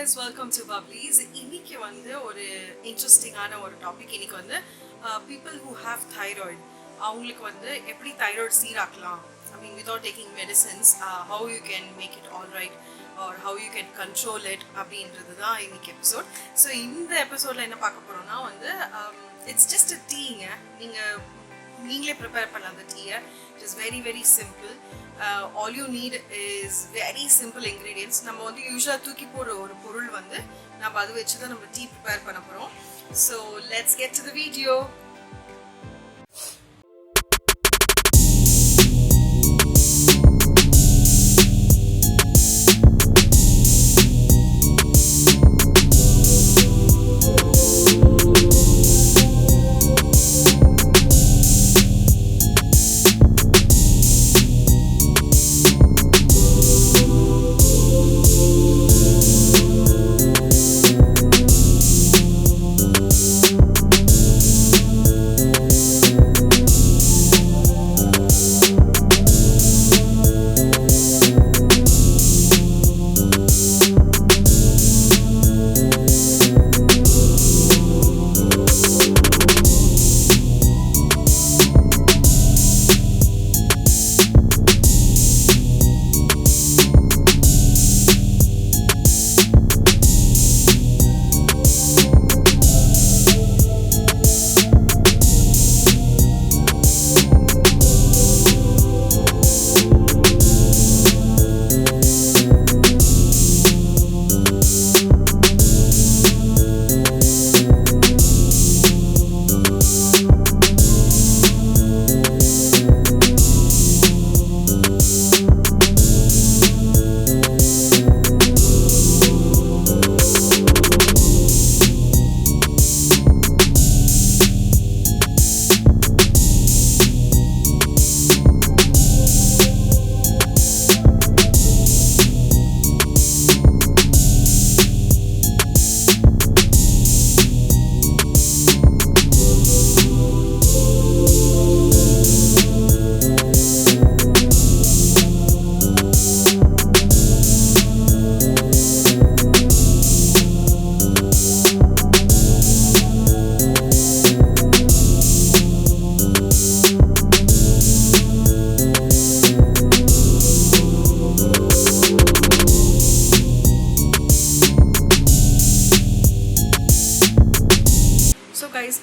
guys, welcome to Bubblies. இன்னைக்கு வந்து ஒரு இன்ட்ரஸ்டிங்கான ஒரு டாபிக். இன்னைக்கு வந்து people who have thyroid அவங்களுக்கு வந்து எப்படி thyroid சீராக்கலாம், I mean without taking medicines, how you can make it all right or how you can control it அப்படின்றது தான் இன்னைக்கு எபிசோட். ஸோ இந்த எபிசோடில் என்ன பார்க்க போகிறோம்னா வந்து it's just a டீங்க. நீங்களே ப்ரிப்பேர் பண்ணலாம் அந்த டீயை. It is very very simple. All you need is very simple ingredients. நம்ம வந்து யூஸ்வலாக தூக்கி போடுற ஒரு பொருள் வந்து நம்ம அதை வச்சு தான் நம்ம டீ ப்ரிப்பேர் பண்ண போகிறோம். So let's get to the video.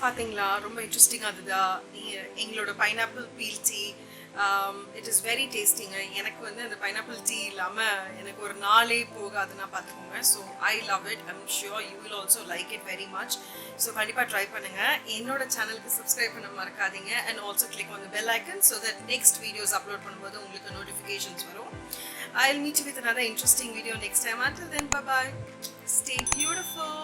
பார்த்தீங்களா, ரொம்ப இன்ட்ரெஸ்டிங்காக இருந்ததா எங்களோட pineapple peel tea. It is very tasting. எனக்கு வந்து அந்த பைனாப்பிள் டீ இல்லாமல் எனக்கு ஒரு நாளே போகாதுன்னா பார்த்துக்கோங்க. So I love it. I'm sure you will also like it very much. So கண்டிப்பாக ட்ரை பண்ணுங்கள். என்னோட சேனலுக்கு சப்ஸ்கிரைப் பண்ண மறக்காதீங்க. And also click on the bell icon so that next videos upload பண்ணும்போது உங்களுக்கு நோட்டிஃபிகேஷன்ஸ் வரும். I'll meet you with another interesting video next time. Until then, bye-bye. Stay beautiful.